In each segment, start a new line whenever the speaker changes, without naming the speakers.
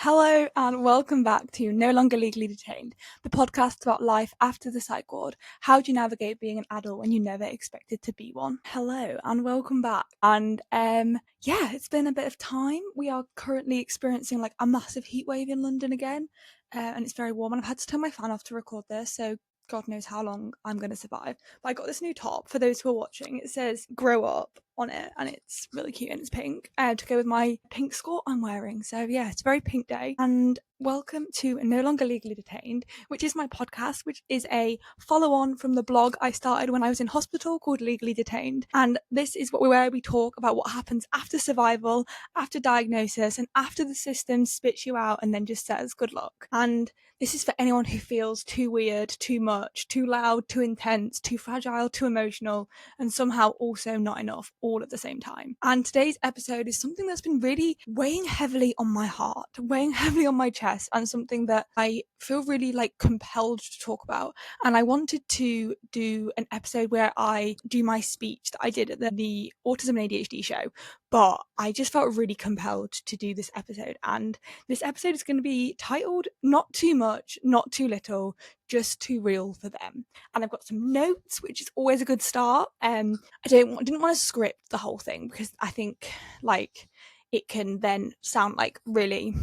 Hello and welcome back to No Longer Legally Detained, the podcast about life after the psych ward. How do you navigate being an adult when you never expected to be one? Hello and welcome back. And it's been a bit of time. We are currently experiencing like a massive heat wave in London again, and it's very warm. And I've had to turn my fan off to record this, so God knows how long I'm going to survive. But I got this new top for those who are watching. It says "Grow Up" on it, and it's really cute and it's pink to go with my pink skirt I'm wearing. So yeah, it's a very pink day. And welcome to No Longer Legally Detained, which is my podcast, which is a follow-on from the blog I started when I was in hospital called Legally Detained. And this is where we talk about what happens after survival, after diagnosis, and after the system spits you out and then just says good luck. And this is for anyone who feels too weird, too much, too loud, too intense, too fragile, too emotional, and somehow also not enough all at the same time. And today's episode is something that's been really weighing heavily on my heart, weighing heavily on my chest, and something that I feel really like compelled to talk about. And I wanted to do an episode where I do my speech that I did at the Autism and ADHD show, but I just felt really compelled to do this episode. And this episode is going to be titled Not Too Much, Not Too Little, Just Too Real for Them. And I've got some notes, which is always a good start. I didn't want to script the whole thing because I think like it can then sound like really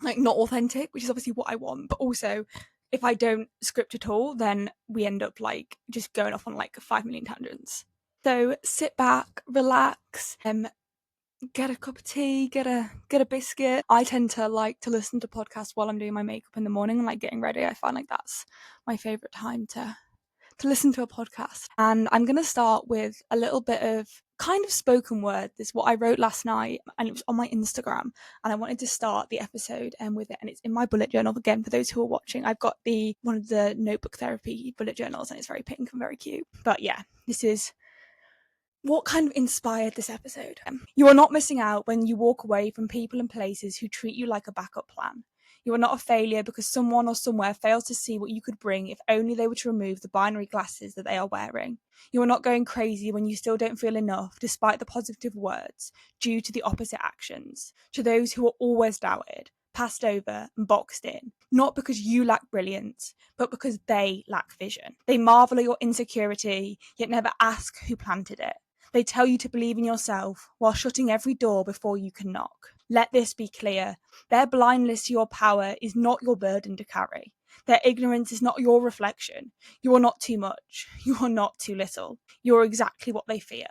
like not authentic, which is obviously what I want. But also, if I don't script at all, then we end up like just going off on like 5 million tangents. So sit back, relax, get a cup of tea, get a biscuit. I tend to like to listen to podcasts while I'm doing my makeup in the morning and like getting ready. I find like that's my favorite time to listen to a podcast. And I'm going to start with a little bit of kind of spoken word. This is what I wrote last night and it was on my Instagram, and I wanted to start the episode with it, and it's in my bullet journal. Again, for those who are watching, I've got one of the notebook therapy bullet journals, and it's very pink and very cute. But yeah, this is what kind of inspired this episode. You are not missing out when you walk away from people and places who treat you like a backup plan. You are not a failure because someone or somewhere fails to see what you could bring if only they were to remove the binary glasses that they are wearing. You are not going crazy when you still don't feel enough despite the positive words due to the opposite actions. To those who are always doubted, passed over and boxed in, not because you lack brilliance, but because they lack vision. They marvel at your insecurity, yet never ask who planted it. They tell you to believe in yourself while shutting every door before you can knock. Let this be clear. Their blindness to your power is not your burden to carry. Their ignorance is not your reflection. You are not too much. You are not too little. You are exactly what they fear.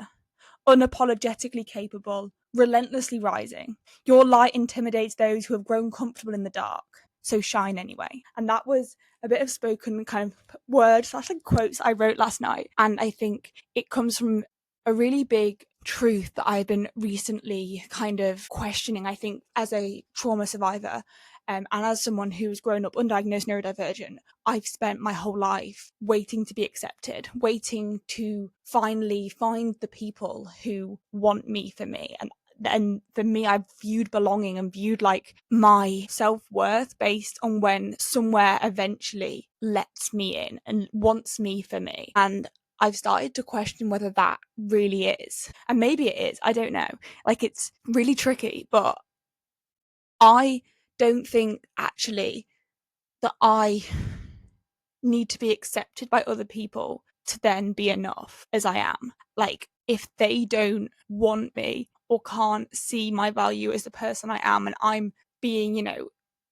Unapologetically capable, relentlessly rising. Your light intimidates those who have grown comfortable in the dark. So shine anyway. And that was a bit of spoken kind of words, that's like quotes I wrote last night. And I think it comes from a really big truth that I've been recently kind of questioning, I think, as a trauma survivor. And as someone who's grown up undiagnosed neurodivergent, I've spent my whole life waiting to be accepted, waiting to finally find the people who want me for me. And for me, I've viewed belonging and viewed like my self-worth based on when somewhere eventually lets me in and wants me for me. And I've started to question whether that really is. And maybe it is, I don't know. Like, it's really tricky, but I don't think actually that I need to be accepted by other people to then be enough as I am. Like, if they don't want me or can't see my value as the person I am, and I'm being,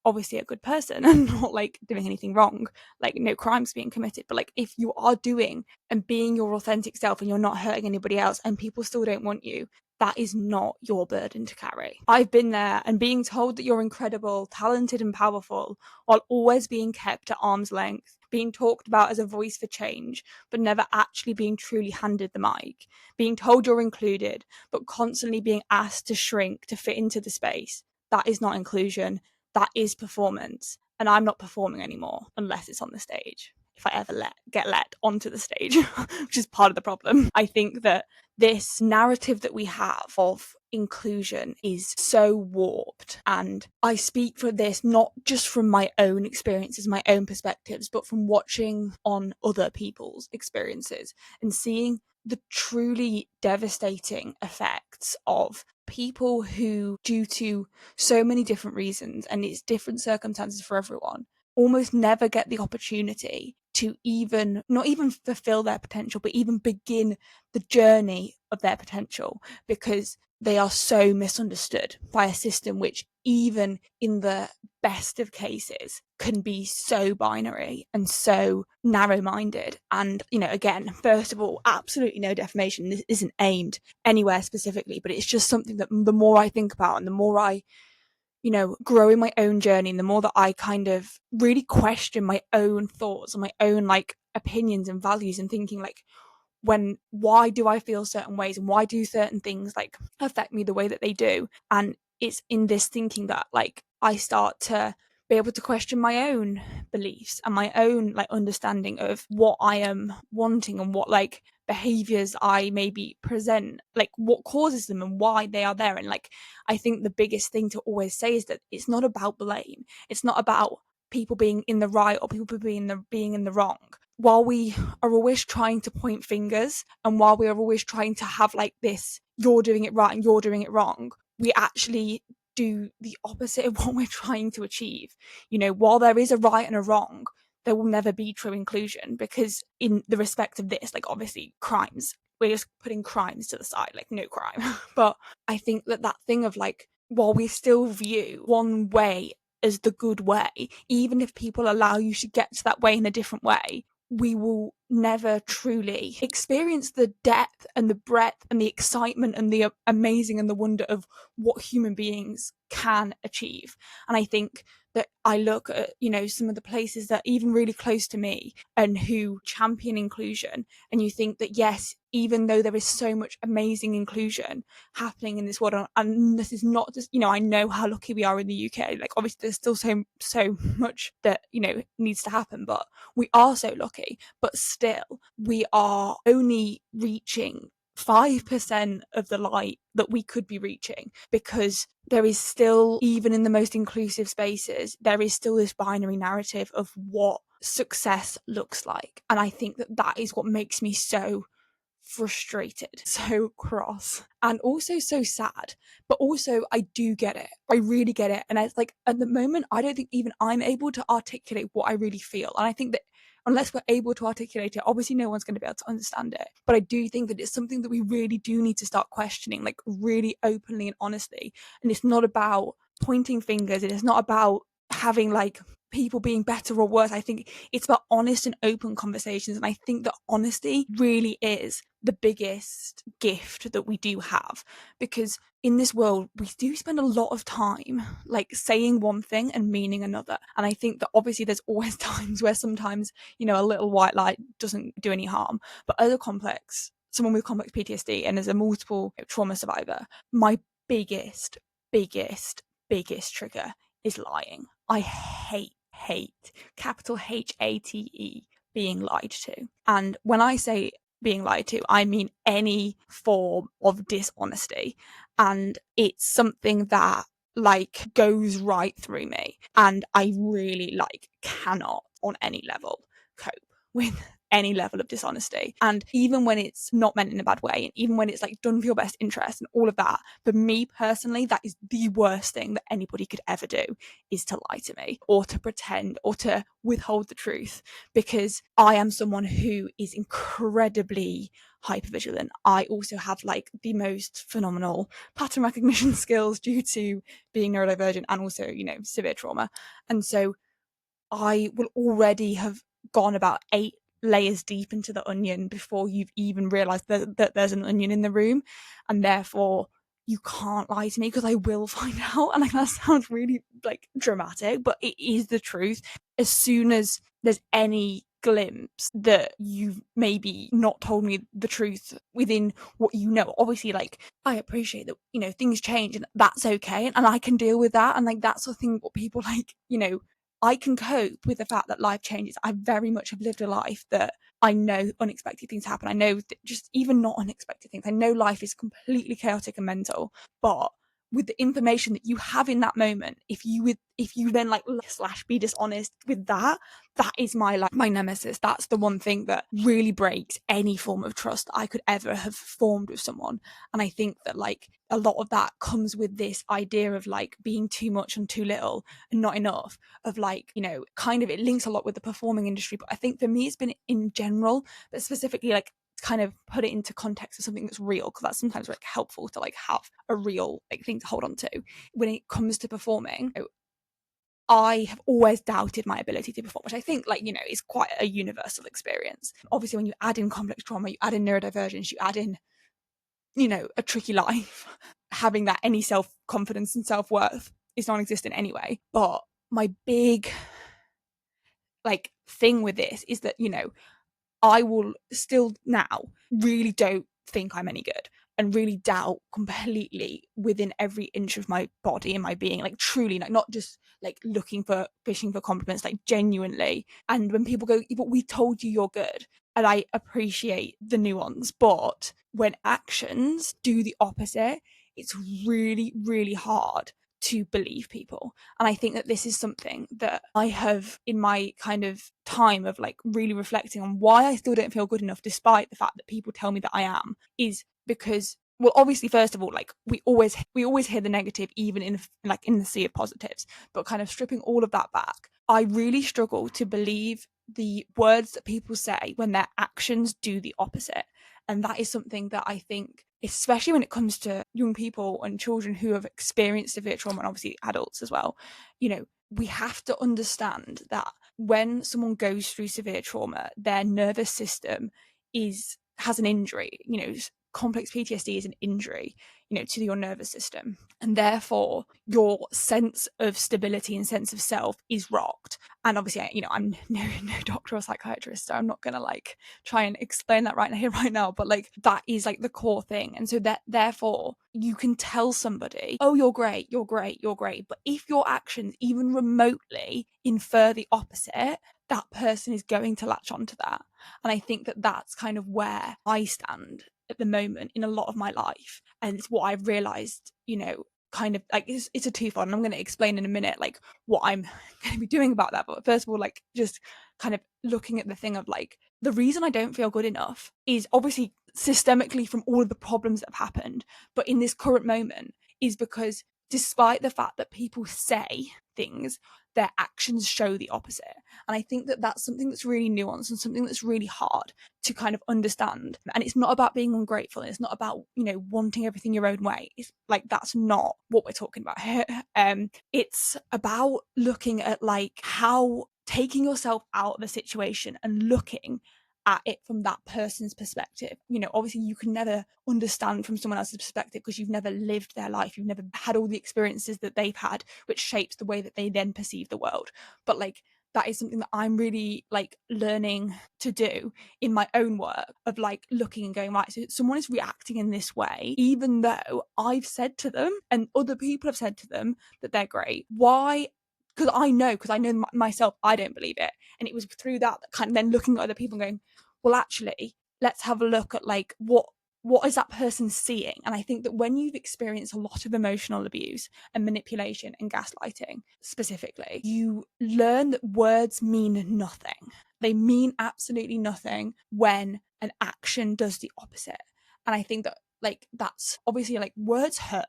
obviously a good person and not like doing anything wrong, like no crimes being committed, but like if you are doing and being your authentic self and you're not hurting anybody else and people still don't want you, that is not your burden to carry. I've been there, and being told that you're incredible, talented and powerful while always being kept at arm's length, being talked about as a voice for change, but never actually being truly handed the mic, being told you're included, but constantly being asked to shrink to fit into the space. That is not inclusion. That is performance. And I'm not performing anymore unless it's on the stage. If I ever get let onto the stage, which is part of the problem. I think that this narrative that we have of inclusion is so warped. And I speak for this not just from my own experiences, my own perspectives, but from watching on other people's experiences and seeing the truly devastating effects of people who, due to so many different reasons, and it's different circumstances for everyone, almost never get the opportunity to even, not even fulfill their potential, but even begin the journey of their potential, because they are so misunderstood by a system which, even in the best of cases, can be so binary and so narrow-minded. And, again, first of all, absolutely no defamation. This isn't aimed anywhere specifically, but it's just something that the more I think about and the more I grow in my own journey, and the more that I kind of really question my own thoughts and my own opinions and values, and thinking why do I feel certain ways, and why do certain things affect me the way that they do. And it's in this thinking that I start to be able to question my own beliefs and my own understanding of what I am wanting, and what behaviors I maybe present, what causes them and why they are there. And I think the biggest thing to always say is that it's not about blame. It's not about people being in the right or people being in the wrong. While we are always trying to point fingers, and while we are always trying to have this, you're doing it right and you're doing it wrong, we actually do the opposite of what we're trying to achieve. While there is a right and a wrong, there will never be true inclusion, because in the respect of this, obviously crimes, we're just putting crimes to the side, no crime. But I think that thing of while we still view one way as the good way, even if people allow you to get to that way in a different way, we will never truly experience the depth and the breadth and the excitement and the amazing and the wonder of what human beings can achieve. And I think that I look at, some of the places that are even really close to me and who champion inclusion, and you think that, yes, even though there is so much amazing inclusion happening in this world, and this is not just, I know how lucky we are in the UK, obviously there's still so much that, needs to happen, but we are so lucky. But still, we are only reaching 5% of the light that we could be reaching, because there is still, even in the most inclusive spaces, there is still this binary narrative of what success looks like. And I think that is what makes me so frustrated, so cross, and also so sad. But also, I do get it. I really get it. And it's at the moment, I don't think even I'm able to articulate what I really feel. And I think that unless we're able to articulate it, obviously no one's going to be able to understand it. But I do think that it's something that we really do need to start questioning, really openly and honestly. And it's not about pointing fingers. It is not about having people being better or worse. I think it's about honest and open conversations. And I think that honesty really is the biggest gift that we do have, because in this world we do spend a lot of time saying one thing and meaning another. And I think that obviously there's always times where sometimes a little white light doesn't do any harm, but as someone with complex PTSD and as a multiple trauma survivor, my biggest trigger is lying. I hate capital HATE being lied to. And when I say being lied to, I mean any form of dishonesty. And it's something that goes right through me. And I really cannot on any level cope with any level of dishonesty. And even when it's not meant in a bad way, and even when it's done for your best interest and all of that, for me personally, that is the worst thing that anybody could ever do, is to lie to me or to pretend or to withhold the truth, because I am someone who is incredibly hypervigilant. I also have the most phenomenal pattern recognition skills due to being neurodivergent and also, severe trauma. And so I will already have gone about 8 layers deep into the onion before you've even realized that there's an onion in the room. And therefore you can't lie to me, because I will find out. And that sounds really dramatic, but it is the truth. As soon as there's any glimpse that you've maybe not told me the truth within what obviously I appreciate that things change, and that's okay, and I can deal with that. And that's the thing, what people I can cope with the fact that life changes. I very much have lived a life that I know unexpected things happen. I know that just even not unexpected things. I know life is completely chaotic and mental, but with the information that you have in that moment, if you then like / be dishonest with that is my nemesis. That's the one thing that really breaks any form of trust I could ever have formed with someone. And I think that like a lot of that comes with this idea of like being too much and too little and not enough, of like, you know, kind of, it links a lot with the performing industry, but I think for me it's been in general, but specifically like kind of put it into context of something that's real, because that's sometimes like helpful to like have a real like thing to hold on to when it comes to performing. I have always doubted my ability to perform, which I think, like, you know, is quite a universal experience. Obviously, when you add in complex trauma, you add in neurodivergence, you add in, you know, a tricky life, having that any self-confidence and self-worth is non-existent anyway. But my big like thing with this is that, you know, I will still now really don't think I'm any good, and really doubt completely within every inch of my body and my being, like truly, like not just like fishing for compliments, like genuinely. And when people go, but we told you you're good, and I appreciate the nuance, but when actions do the opposite, it's really, really hard to believe people. And I think that this is something that I have, in my kind of time of like really reflecting on why I still don't feel good enough despite the fact that people tell me that I am, is because, well, obviously, first of all, like we always hear the negative, even in the sea of positives, but kind of stripping all of that back, I really struggle to believe the words that people say when their actions do the opposite. And that is something that I think, especially when it comes to young people and children who have experienced severe trauma, and obviously adults as well, you know, we have to understand that when someone goes through severe trauma, their nervous system has an injury. You know, complex PTSD is an injury, you know, to your nervous system, and therefore your sense of stability and sense of self is rocked. And obviously, you know, I'm no doctor or psychiatrist, so I'm not gonna like try and explain that right now, but like that is like the core thing. And so that therefore you can tell somebody, oh, you're great, but if your actions even remotely infer the opposite, that person is going to latch onto that. And I think that that's kind of where I stand at the moment in a lot of my life. And it's what I've realized, you know, kind of like it's a twofold, and I'm going to explain in a minute like what I'm going to be doing about that. But first of all, like just kind of looking at the thing of like, the reason I don't feel good enough is obviously systemically from all of the problems that have happened, but in this current moment is because despite the fact that people say things, their actions show the opposite. And I think that that's something that's really nuanced and something that's really hard to kind of understand. And it's not about being ungrateful, and it's not about, you know, wanting everything your own way. It's like, that's not what we're talking about here. It's about looking at like how taking yourself out of the situation and looking at it from that person's perspective. You know, obviously you can never understand from someone else's perspective because you've never lived their life, you've never had all the experiences that they've had, which shapes the way that they then perceive the world. But like, that is something that I'm really like learning to do in my own work, of like looking and going, right, so someone is reacting in this way, even though I've said to them and other people have said to them that they're great. Why? Because I know myself, I don't believe it. And it was through that kind of then looking at other people and going, well, actually, let's have a look at like what is that person seeing? And I think that when you've experienced a lot of emotional abuse and manipulation and gaslighting specifically, you learn that words mean nothing. They mean absolutely nothing when an action does the opposite. And I think that like that's obviously like words hurt,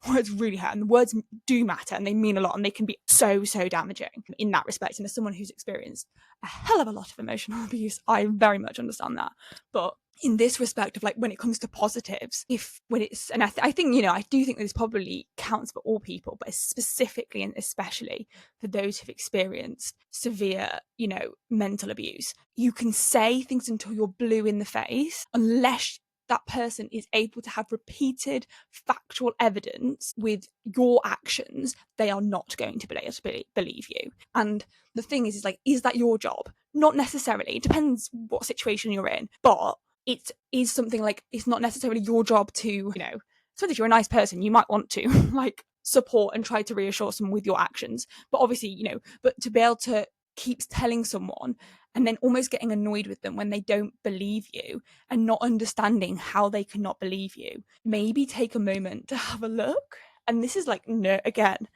words really hurt, and the words do matter and they mean a lot, and they can be so damaging in that respect. And as someone who's experienced a hell of a lot of emotional abuse, I very much understand that. But in this respect of like when it comes to positives, I think, you know, I do think this probably counts for all people, but specifically and especially for those who've experienced severe, you know, mental abuse, you can say things until you're blue in the face unless that person is able to have repeated factual evidence with your actions. They are not going to be able to believe you. And the thing is like, is that your job? Not necessarily. It depends what situation you're in, but it is something like, it's not necessarily your job to, you know, so if you're a nice person, you might want to like support and try to reassure someone with your actions. But obviously, you know, but to be able to keep telling someone and then almost getting annoyed with them when they don't believe you and not understanding how they cannot believe you, maybe take a moment to have a look and this is like, no, again,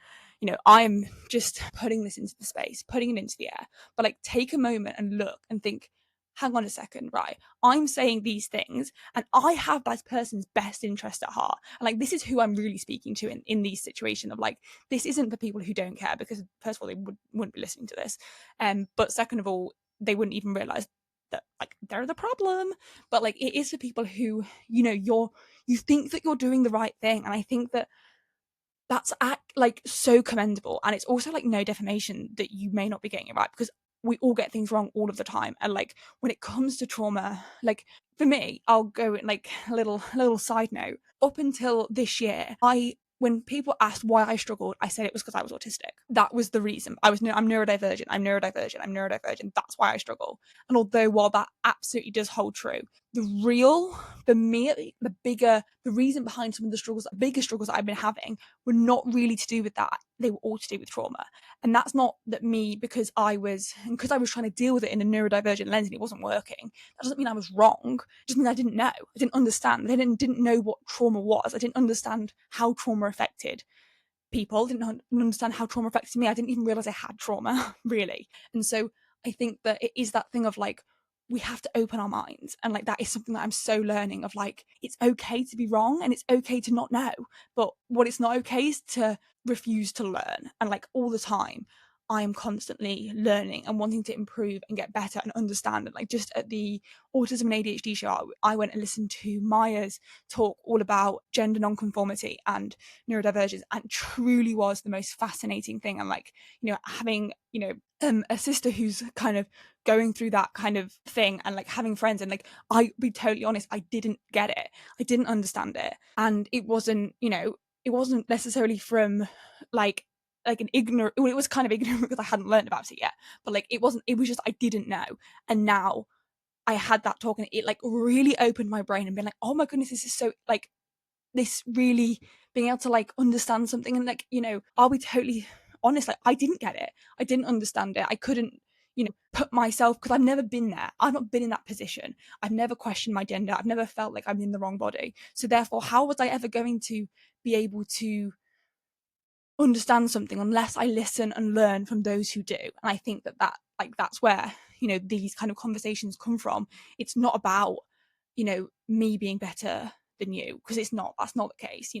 I'm just putting this into the space, putting it into the air, but like take a moment and look and think, hang on a second, right? I'm saying these things and I have that person's best interest at heart. And like, this is who I'm really speaking to in these situations of like, this isn't for people who don't care, because first of all, they wouldn't be listening to this. But second of all, they wouldn't even realize that like they're the problem. But like, it is for people who, you think that you're doing the right thing. And I think that that's like so commendable, and it's also like no defamation that you may not be getting it right, because we all get things wrong all of the time. And like when it comes to trauma, like for me, I'll go in like a little side note. Up until this year, when people asked why I struggled, I said it was because I was autistic. That was the reason. I'm neurodivergent. I'm neurodivergent. I'm neurodivergent. That's why I struggle. And although while that absolutely does hold true, the reason behind some of the bigger struggles that I've been having were not really to do with that. They were all to do with trauma. And that's not that me, because I was trying to deal with it in a neurodivergent lens and it wasn't working. That doesn't mean I was wrong. It just means I didn't know. I didn't understand. I didn't know what trauma was. I didn't understand how trauma affected people. I didn't understand how trauma affected me. I didn't even realize I had trauma, really. And so I think that it is that thing of like, we have to open our minds. And like, that is something that I'm so learning of, like, it's okay to be wrong and it's okay to not know. But what it's not okay is to refuse to learn. And like all the time, I am constantly learning and wanting to improve and get better and understand. And like just at the autism and ADHD show, I went and listened to Maya's talk all about gender nonconformity and neurodivergence, and truly was the most fascinating thing. And like, having, a sister who's kind of going through that kind of thing, and like having friends, and like, I be totally honest, I didn't get it. I didn't understand it. And it wasn't necessarily from like an ignorant, well, it was kind of ignorant because I hadn't learned about it yet, but like it was just, I didn't know. And now I had that talk and it like really opened my brain and been like, oh my goodness, this is so like, this really being able to like understand something. And like, I'll be totally honest, like I didn't get it. I didn't understand it. I couldn't, put myself, because I've never been there. I've not been in that position. I've never questioned my gender. I've never felt like I'm in the wrong body. So therefore, how was I ever going to be able to understand something unless I listen and learn from those who do? And I think that's where, these kind of conversations come from. It's not about, me being better than you, because that's not the case.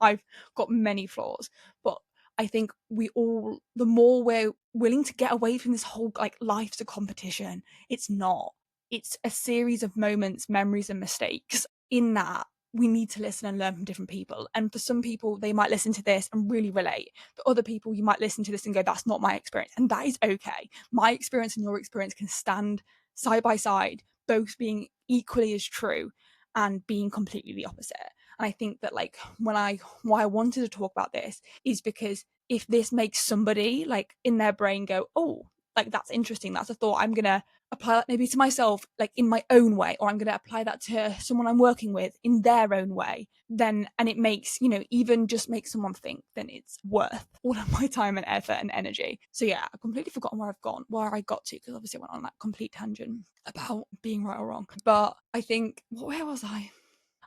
I've got many flaws, but I think the more we're willing to get away from this whole like life's a competition, it's not. It's a series of moments, memories, and mistakes. In that, we need to listen and learn from different people. And for some people, they might listen to this and really relate. For other people, you might listen to this and go, that's not my experience. And that is okay. My experience and your experience can stand side by side, both being equally as true and being completely the opposite. And I think that like why I wanted to talk about this is because if this makes somebody like in their brain go, oh, like that's interesting, that's a thought, I'm gonna apply that maybe to myself like in my own way, or I'm gonna apply that to someone I'm working with in their own way, then, and it makes, even just makes someone think, then it's worth all of my time and effort and energy. So yeah, I've completely forgotten where I got to, because obviously I went on that complete tangent about being right or wrong. But I think, where was I?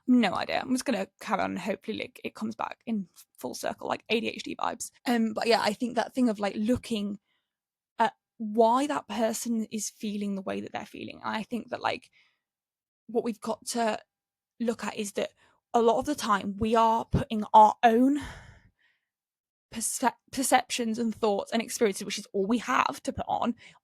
No idea. I'm just gonna carry on and hopefully like it comes back in full circle, like ADHD vibes. But yeah, I think that thing of like looking at why that person is feeling the way that they're feeling. And I think that like what we've got to look at is that a lot of the time we are putting our own perceptions and thoughts and experiences, which is all we have to put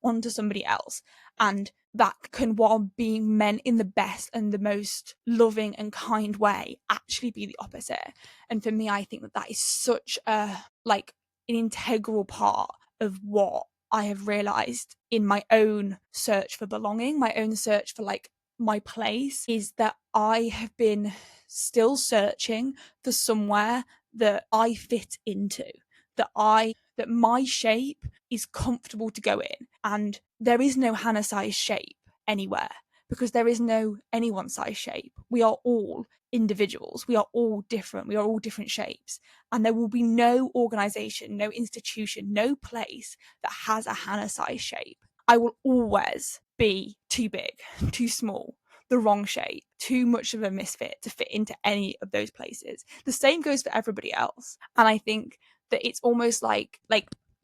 onto somebody else. And that can, while being meant in the best and the most loving and kind way, actually be the opposite. And for me, I think that is such a like an integral part of what I have realized in my own search for belonging, my own search for like my place, is that I have been still searching for somewhere that I fit into, that my shape is comfortable to go in. And there is no Hannah size shape anywhere, because there is no anyone size shape. We are all individuals. We are all different. We are all different shapes. And there will be no organization, no institution, no place that has a Hannah size shape. I will always be too big, too small, the wrong shape, too much of a misfit to fit into any of those places. The same goes for everybody else. And I think that it's almost like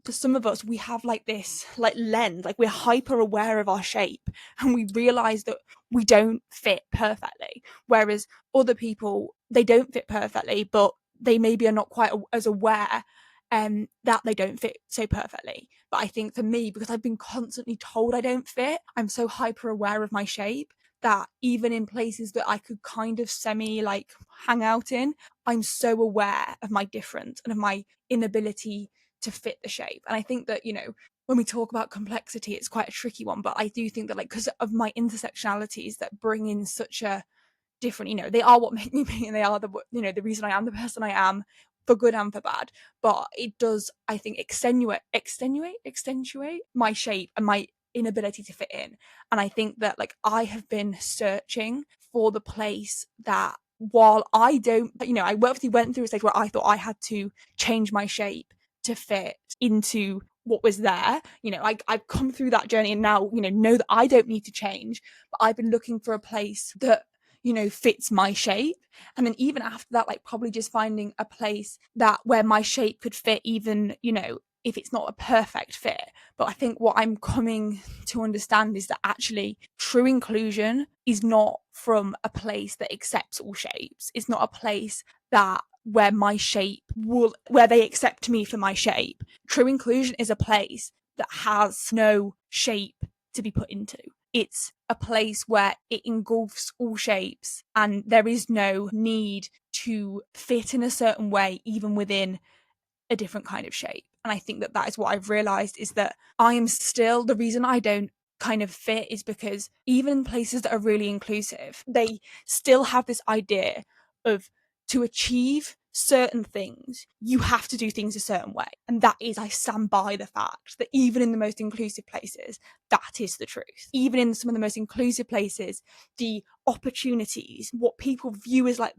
for some of us, we have like this like lens, like we're hyper aware of our shape and we realize that we don't fit perfectly. Whereas other people, they don't fit perfectly, but they maybe are not quite as aware that they don't fit so perfectly. But I think for me, because I've been constantly told I don't fit, I'm so hyper aware of my shape that even in places that I could kind of semi like hang out in, I'm so aware of my difference and of my inability to fit the shape. And I think that, when we talk about complexity, it's quite a tricky one, but I do think that, like, because of my intersectionalities that bring in such a different, they are what make me me, and they are the reason I am the person I am, for good and for bad. But it does, I think, accentuate my shape and my inability to fit in. And I think that, like, I have been searching for the place that, while I don't, I obviously went through a stage where I thought I had to change my shape to fit into what was there. I've come through that journey and now, know that I don't need to change, but I've been looking for a place that, fits my shape. And then even after that, like, probably just finding a place that where my shape could fit, even, if it's not a perfect fit. But I think what I'm coming to understand is that actually true inclusion is not from a place that accepts all shapes. It's not a place that where my shape where they accept me for my shape. True inclusion is a place that has no shape to be put into. It's a place where it engulfs all shapes and there is no need to fit in a certain way, even within a different kind of shape. And I think that that is what I've realized, is that I am still, the reason I don't kind of fit is because even in places that are really inclusive, they still have this idea of, to achieve certain things, you have to do things a certain way. And that is, I stand by the fact that even in the most inclusive places, that is the truth. Even in some of the most inclusive places, the opportunities, what people view as like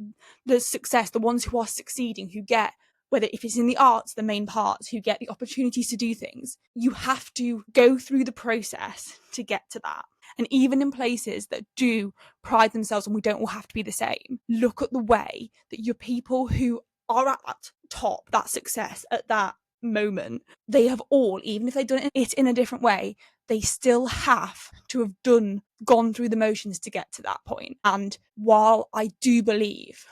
the success, the ones who are succeeding, who get, whether if it's in the arts, the main parts, who get the opportunities to do things, you have to go through the process to get to that. And even in places that do pride themselves, and we don't all have to be the same, look at the way that your people who are at that top, that success at that moment, they have all, even if they've done it in a different way, they still have to have gone through the motions to get to that point. And while I do believe,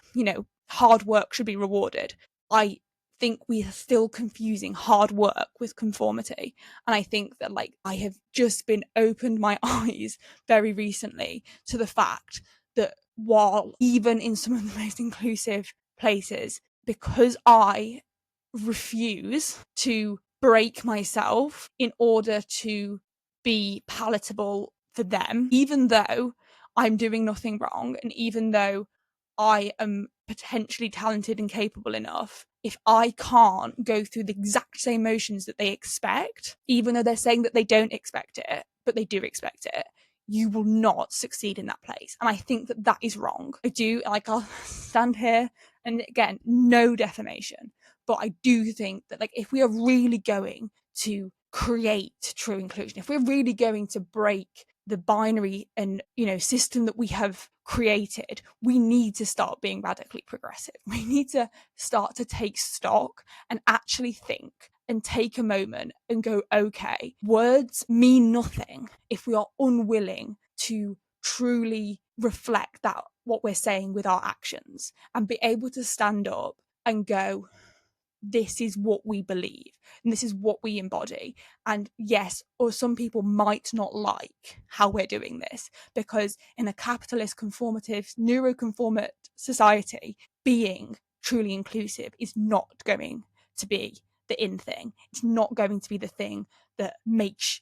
hard work should be rewarded, I think we are still confusing hard work with conformity. And I think that, like, I have just been opened my eyes very recently to the fact that while even in some of the most inclusive places, because I refuse to break myself in order to be palatable for them, even though I'm doing nothing wrong, and even though I am potentially talented and capable enough, if I can't go through the exact same motions that they expect, even though they're saying that they don't expect it, but they do expect it, you will not succeed in that place. And I think that that is wrong. I do, like, I'll stand here, and again, no defamation, but I do think that, like, if we are really going to create true inclusion, if we're really going to break the binary and, system that we have created, we need to start being radically progressive. We need to start to take stock and actually think and take a moment and go, okay, words mean nothing if we are unwilling to truly reflect that, what we're saying, with our actions, and be able to stand up and go, this is what we believe and this is what we embody. And yes, or some people might not like how we're doing this, because in a capitalist, conformative, neuroconformate society, being truly inclusive is not going to be the in thing. It's not going to be the thing that makes,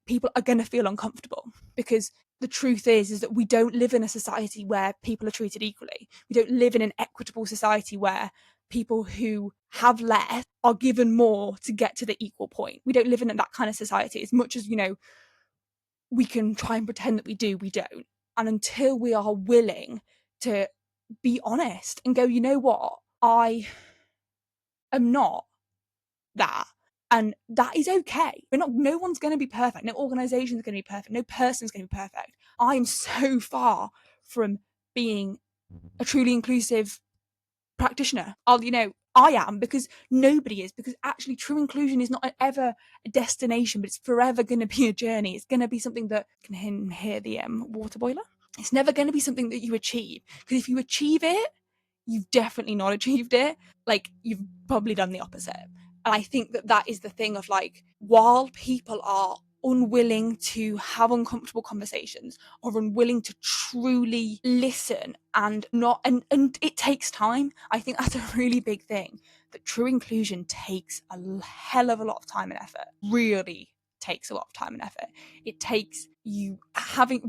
people are going to feel uncomfortable, because the truth is that we don't live in a society where people are treated equally. We don't live in an equitable society where people who have less are given more to get to the equal point. We don't live in that kind of society. As much as, we can try and pretend that we do, we don't. And until we are willing to be honest and go, you know what, I am not that, And that is okay. No one's going to be perfect. No organization is going to be perfect. No person's going to be perfect. I'm so far from being a truly inclusive practitioner. I am, because nobody is, because actually true inclusion is not ever a destination, but it's forever going to be a journey. It's going to be something that can hear the water boiler. It's never going to be something that you achieve, because if you achieve it, you've definitely not achieved it. Like, you've probably done the opposite. And I think that is the thing of, like, while people are unwilling to have uncomfortable conversations, or unwilling to truly listen, and not and it takes time. I think that's a really big thing, that true inclusion takes a hell of a lot of time and effort. Really takes a lot of time and effort. It takes you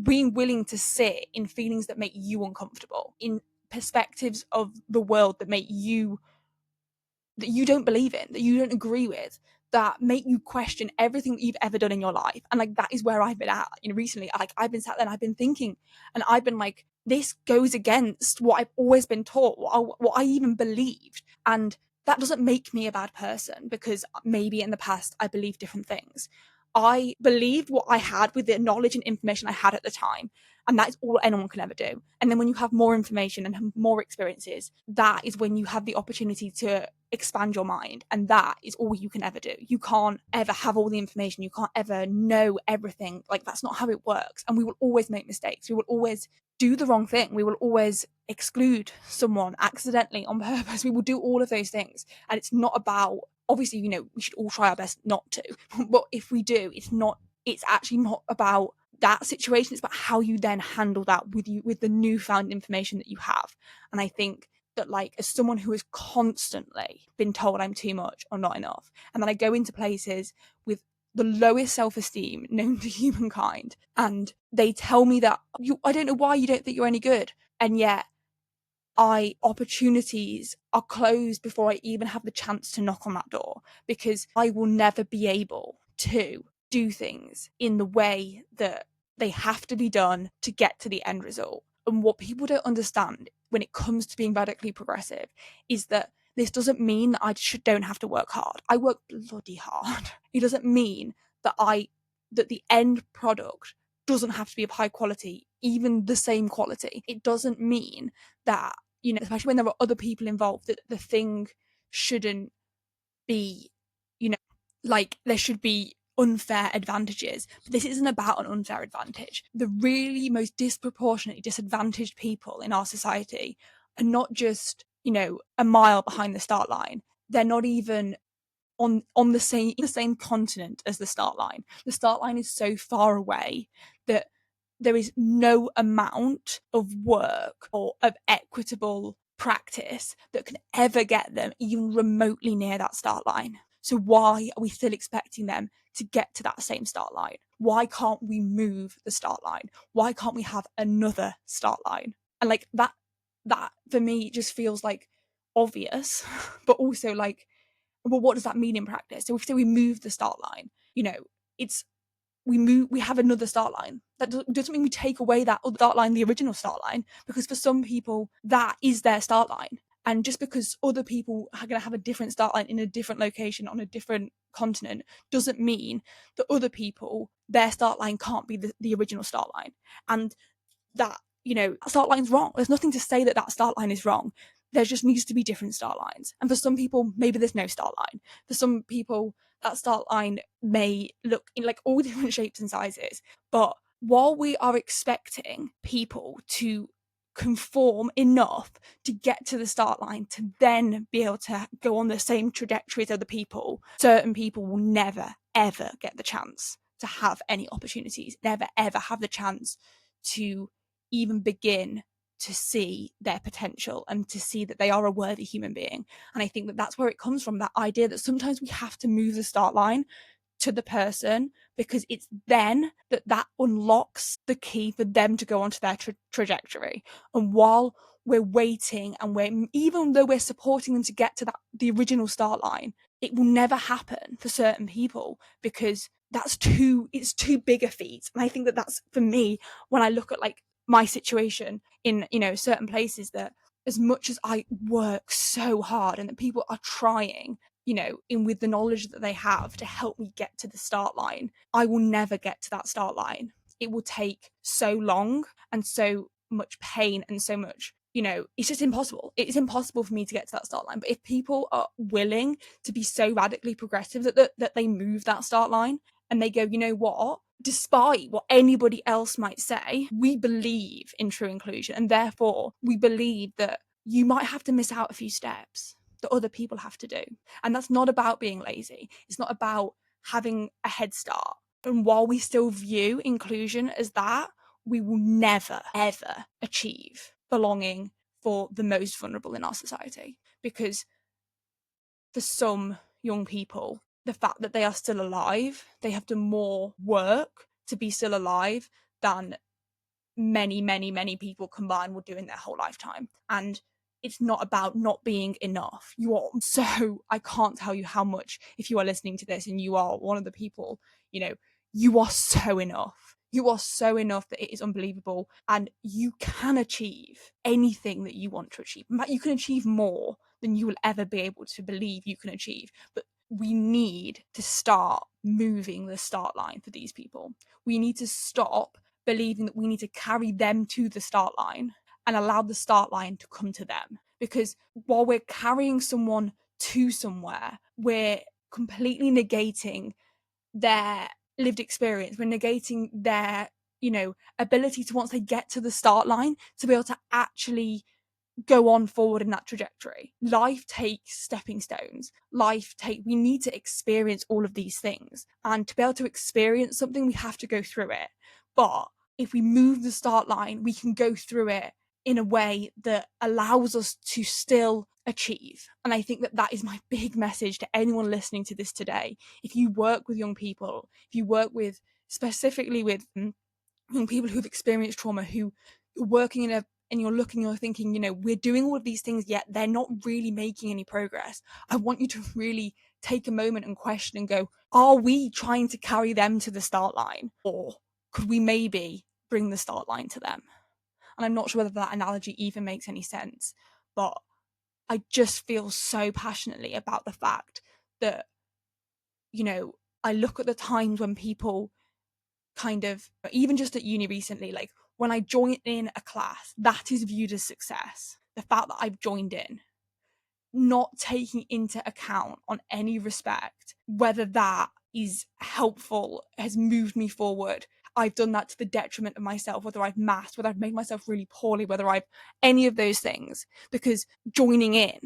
being willing to sit in feelings that make you uncomfortable, in perspectives of the world that you don't believe in, that you don't agree with, that make you question everything that you've ever done in your life. And, like, that is where I've been at, recently. Like, I've been sat there and I've been thinking, and I've been like, this goes against what I've always been taught, what I even believed. And that doesn't make me a bad person, because maybe in the past I believed different things. I believed what I had with the knowledge and information I had at the time, and that is all anyone can ever do. And then when you have more information and have more experiences, that is when you have the opportunity to expand your mind, and that is all you can ever do. You can't ever have all the information. You can't ever know everything. Like, that's not how it works. And we will always make mistakes. We will always do the wrong thing. We will always exclude someone accidentally, on purpose. We will do all of those things. And it's not about, obviously, we should all try our best not to. But if we do, it's actually not about that situation. It's about how you then handle that with the newfound information that you have. And I think that, like, as someone who has constantly been told I'm too much or not enough, and then I go into places with the lowest self-esteem known to humankind, and they tell me that I don't know why you don't think you're any good, and yet opportunities are closed before I even have the chance to knock on that door, because I will never be able to do things in the way that they have to be done to get to the end result. And what people don't understand when it comes to being radically progressive is that this doesn't mean that don't have to work hard. I work bloody hard. It doesn't mean that the end product doesn't have to be of high quality, even the same quality. It doesn't mean that, especially when there are other people involved, that the thing shouldn't be, like, there should be unfair advantages. But this isn't about an unfair advantage. The really most disproportionately disadvantaged people in our society are not just, a mile behind the start line. They're not even on the same continent as the start line. The start line is so far away that there is no amount of work or of equitable practice that can ever get them even remotely near that start line. So why are we still expecting them to get to that same start line? Why can't we move the start line? Why can't we have another start line? And, like, that for me just feels like obvious, but also, like, well, what does that mean in practice? So if we move the start line, we have another start line. That doesn't mean we take away that other start line, the original start line, because for some people that is their start line. And just because other people are going to have a different start line in a different location on a different continent doesn't mean that other people, their start line can't be the original start line. And that, start line's wrong. There's nothing to say that start line is wrong. There just needs to be different start lines. And for some people, maybe there's no start line. For some people, that start line may look in, like, all different shapes and sizes. But while we are expecting people to conform enough to get to the start line to then be able to go on the same trajectory as other people, certain people will never, ever get the chance to have any opportunities, never, ever have the chance to even begin to see their potential and to see that they are a worthy human being. And I think that that's where it comes from, that idea that sometimes we have to move the start line to the person, because it's then that unlocks the key for them to go onto their trajectory. And while we're waiting, and even though we're supporting them to get to the original start line, it will never happen for certain people, because it's too big a feat. And I think that that's, for me, when I look at, like, my situation in, certain places, that as much as I work so hard and that people are trying, with the knowledge that they have to help me get to the start line, I will never get to that start line. It will take so long and so much pain and so much, it's just impossible. It's impossible for me to get to that start line. But if people are willing to be so radically progressive that they move that start line and they go, you know what? Despite what anybody else might say, we believe in true inclusion. And therefore, we believe that you might have to miss out a few steps that other people have to do. And that's not about being lazy. It's not about having a head start. And while we still view inclusion as that, we will never, ever achieve belonging for the most vulnerable in our society. Because for some young people, the fact that they are still alive, they have done more work to be still alive than many, many, many people combined will do in their whole lifetime. And it's not about not being enough. I can't tell you how much, if you are listening to this and you are one of the people, you are so enough. You are so enough that it is unbelievable. And you can achieve anything that you want to achieve. In fact, you can achieve more than you will ever be able to believe you can achieve. But we need to start moving the start line for these people. We need to stop believing that we need to carry them to the start line and allow the start line to come to them. Because while we're carrying someone to somewhere, we're completely negating their lived experience. We're negating their, ability to, once they get to the start line, to be able to actually go on forward in that trajectory. Life takes stepping stones. We need to experience all of these things. And to be able to experience something, we have to go through it. But if we move the start line, we can go through it in a way that allows us to still achieve. And I think that is my big message to anyone listening to this today. If you work with young people, if you work with specifically with young people who've experienced trauma, who are working and you're looking, you're thinking, we're doing all of these things, yet they're not really making any progress. I want you to really take a moment and question and go, are we trying to carry them to the start line? Or could we maybe bring the start line to them? And I'm not sure whether that analogy even makes any sense, but I just feel so passionately about the fact that, I look at the times when people kind of, even just at uni recently, like when I join in a class, that is viewed as success. The fact that I've joined in, not taking into account on any respect whether that is helpful, has moved me forward. I've done that to the detriment of myself, whether I've masked, whether I've made myself really poorly, whether I've any of those things, because joining in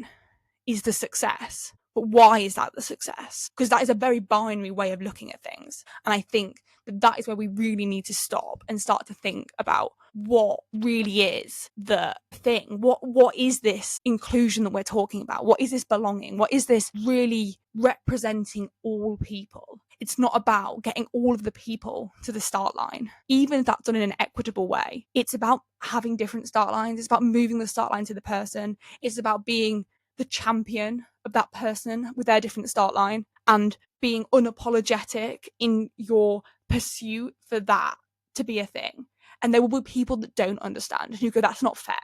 is the success. But why is that the success? Because that is a very binary way of looking at things. And I think that is where we really need to stop and start to think about what really is the thing. What is this inclusion that we're talking about? What is this belonging? What is this really representing all people? It's not about getting all of the people to the start line, even if that's done in an equitable way. It's about having different start lines. It's about moving the start line to the person. It's about being the champion of that person with their different start line and being unapologetic in your pursuit for that to be a thing. And there will be people that don't understand and who go, that's not fair.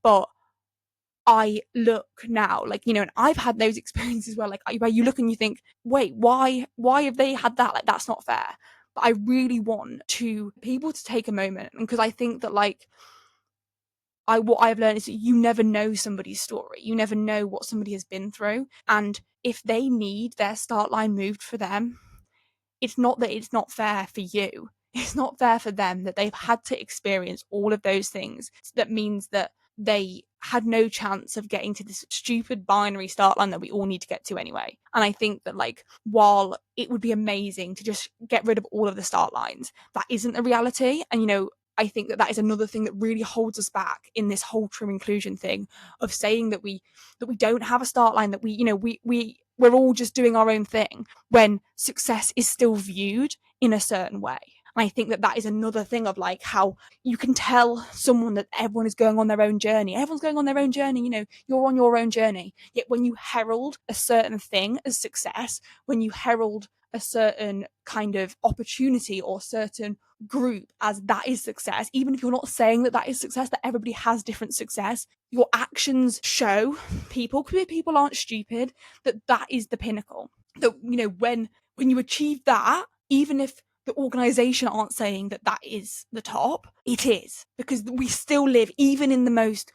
But I look now, and I've had those experiences where you look and you think, wait, why have they had that? That's not fair. But I really want people to take a moment, because I think that what I've learned is that you never know somebody's story. You never know what somebody has been through. And if they need their start line moved for them, it's not that it's not fair for you. It's not fair for them that they've had to experience all of those things. That means that they had no chance of getting to this stupid binary start line that we all need to get to anyway. And I think that while it would be amazing to just get rid of all of the start lines, that isn't the reality. And I think that is another thing that really holds us back in this whole true inclusion thing of saying that we don't have a start line, that we're all just doing our own thing, when success is still viewed in a certain way. And I think that that is another thing of like how you can tell someone that everyone is going on their own journey. Everyone's going on their own journey, you know, you're on your own journey. Yet when you herald a certain thing as success, when you herald a certain kind of opportunity or certain group as that is success, even if you're not saying that that is success, that everybody has different success, your actions show people, because people aren't stupid, that that is the pinnacle. That, you know, when you achieve that, even if the organization aren't saying that that is the top, it is, because we still live, even in the most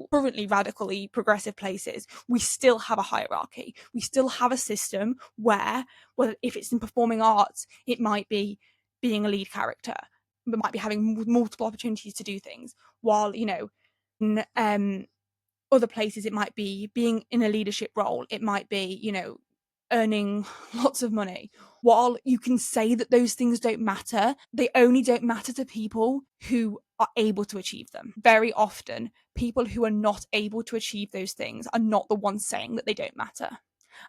currently radically progressive places, we still have a hierarchy. We still have a system where, well, if it's in performing arts, it might be being a lead character, but might be having multiple opportunities to do things, while, you know, in other places it might be being in a leadership role, it might be, you know, earning lots of money. While you can say that those things don't matter, they only don't matter to people who are able to achieve them. Very often, people who are not able to achieve those things are not the ones saying that they don't matter.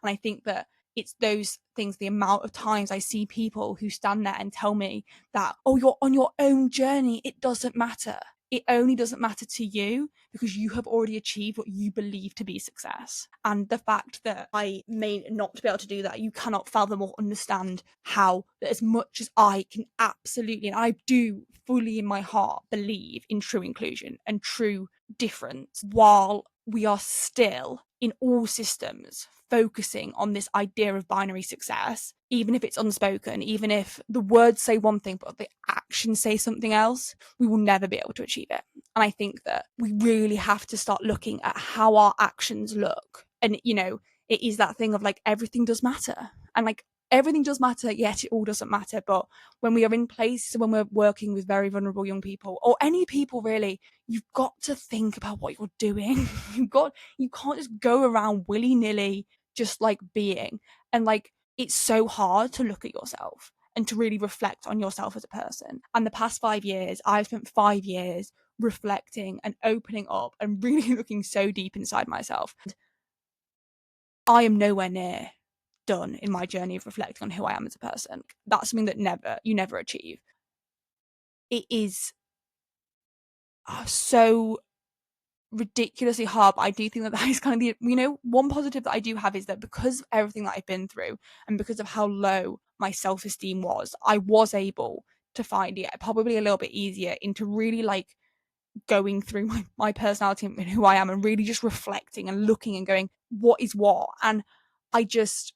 And I think that it's those things, the amount of times I see people who stand there and tell me that, oh, you're on your own journey, it doesn't matter. It only doesn't matter to you because you have already achieved what you believe to be success. And the fact that I may not be able to do that, you cannot fathom or understand how, that as much as I can absolutely, and I do fully in my heart believe in true inclusion and true difference, while we are still in all systems focusing on this idea of binary success, even if it's unspoken, even if the words say one thing but the actions say something else, we will never be able to achieve it. And I think that we really have to start looking at how our actions look. And, you know, it is that thing of like, everything does matter. And like, everything does matter, yet it all doesn't matter. But when we are in places, when we're working with very vulnerable young people, or any people really, you've got to think about what you're doing. You can't just go around willy-nilly just like being. And like, it's so hard to look at yourself and to really reflect on yourself as a person. And the past 5 years, I've spent 5 years reflecting and opening up and really looking so deep inside myself. I am nowhere near done in my journey of reflecting on who I am as a person. That's something that you never achieve. It is so ridiculously hard, but I do think that that is kind of the, you know, one positive that I do have is that because of everything that I've been through and because of how low my self-esteem was, I was able to find it probably a little bit easier into really like going through my personality and who I am and really just reflecting and looking and going, what is what? And I just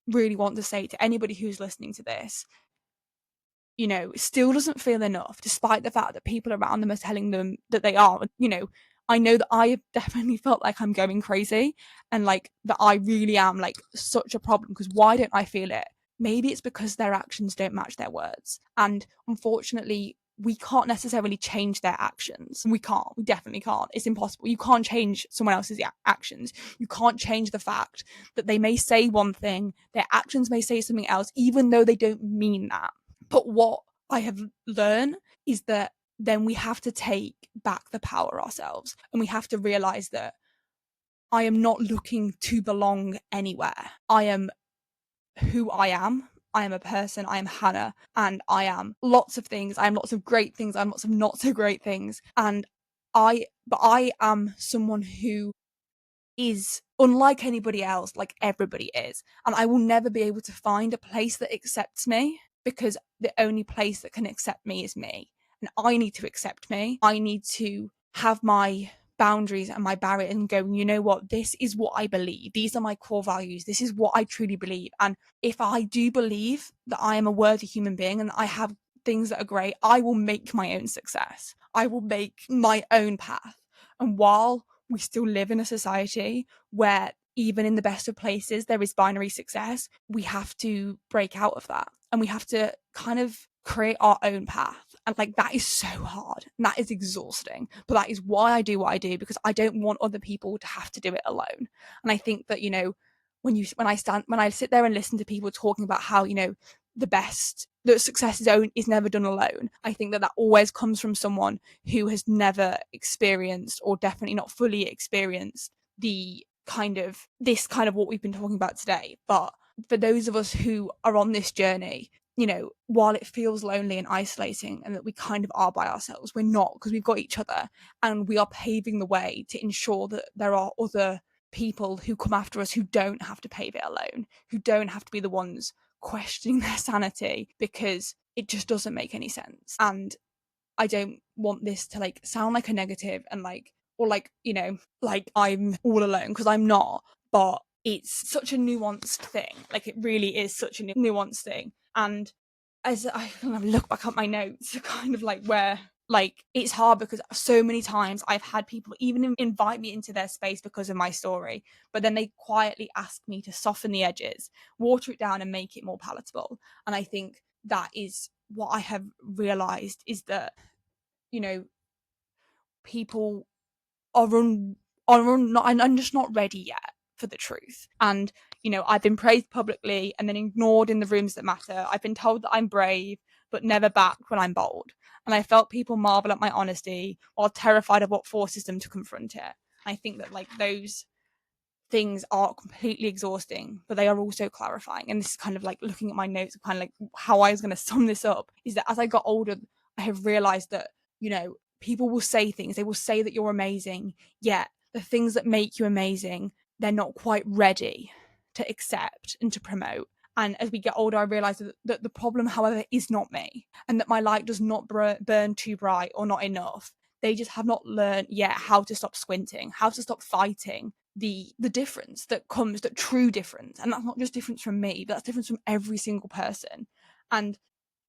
really want to say to anybody who's listening to this, you know, still doesn't feel enough, despite the fact that people around them are telling them that they are. You know, I know that I have definitely felt like I'm going crazy and like that I really am like such a problem, because why don't I feel it? Maybe it's because their actions don't match their words. And unfortunately, we can't necessarily change their actions. We can't. We definitely can't. It's impossible. You can't change someone else's actions. You can't change the fact that they may say one thing, their actions may say something else, even though they don't mean that. But what I have learned is that then we have to take back the power ourselves, and we have to realize that I am not looking to belong anywhere. I am who I am. I am a person. I am Hannah, and I am lots of things. I am lots of great things. I'm lots of not so great things. But I am someone who is unlike anybody else, like everybody is. And I will never be able to find a place that accepts me, because the only place that can accept me is me. And I need to accept me. I need to have my boundaries and my barrier and go, you know what, this is what I believe. These are my core values. This is what I truly believe. And if I do believe that I am a worthy human being and I have things that are great, I will make my own success. I will make my own path. And while we still live in a society where even in the best of places there is binary success, we have to break out of that and we have to kind of create our own path. And like, that is so hard and that is exhausting, but that is why I do what I do, because I don't want other people to have to do it alone. And I think that, you know, when I sit there and listen to people talking about how, you know, the success is never done alone, I think that always comes from someone who has never experienced, or definitely not fully experienced, this kind of what we've been talking about today. But for those of us who are on this journey, while it feels lonely and isolating and that we kind of are by ourselves, we're not, because we've got each other, and we are paving the way to ensure that there are other people who come after us who don't have to pave it alone, who don't have to be the ones questioning their sanity, because it just doesn't make any sense. And I don't want this to sound like a negative and or I'm all alone, because I'm not. But it's such a nuanced thing. It really is such a nuanced thing. And as I kind of look back at my notes, kind of where it's hard, because so many times I've had people even invite me into their space because of my story, but then they quietly ask me to soften the edges, water it down, and make it more palatable. And I think that is what I have realized, is that people I'm just not ready yet for the truth. And I've been praised publicly and then ignored in the rooms that matter. I've been told that I'm brave but never backed when I'm bold, and I felt people marvel at my honesty while terrified of what forces them to confront it. I think that those things are completely exhausting, but they are also clarifying. And this is kind of looking at my notes, kind of how I was going to sum this up, is that as I got older, I have realized that people will say things, they will say that you're amazing, yet the things that make you amazing, they're not quite ready to accept and to promote. And as we get older, I realize that the problem, however, is not me, and that my light does not burn too bright or not enough. They just have not learned yet how to stop squinting, how to stop fighting the difference that comes, that true difference. And that's not just difference from me, but that's difference from every single person. And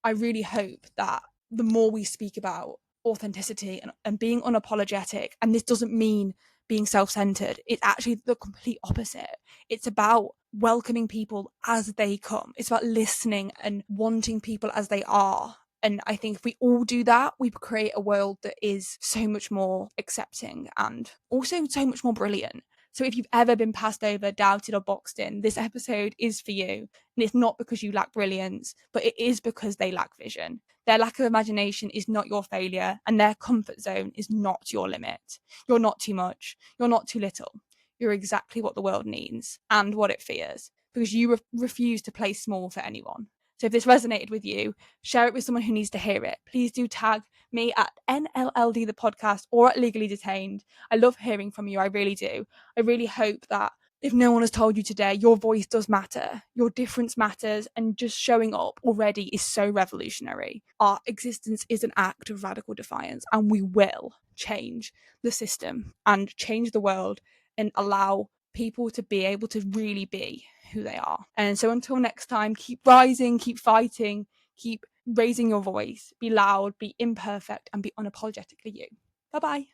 I really hope that the more we speak about authenticity and being unapologetic, and this doesn't mean being self-centered, it's actually the complete opposite. It's about welcoming people as they come. It's about listening and wanting people as they are. And I think if we all do that, we create a world that is so much more accepting and also so much more brilliant. So if you've ever been passed over, doubted, or boxed in, this episode is for you. And it's not because you lack brilliance, but it is because they lack vision. Their lack of imagination is not your failure, and their comfort zone is not your limit. You're not too much. You're not too little. You're exactly what the world needs and what it fears, because you refuse to play small for anyone. So if this resonated with you, share it with someone who needs to hear it. Please do tag me at NLLD the podcast or at Legally Detained. I love hearing from you. I really do. I really hope that if no one has told you today, your voice does matter. Your difference matters, and just showing up already is so revolutionary. Our existence is an act of radical defiance, and we will change the system and change the world and allow people to be able to really be who they are. And so until next time, keep rising, keep fighting, keep raising your voice, be loud, be imperfect, and be unapologetically you. Bye-bye.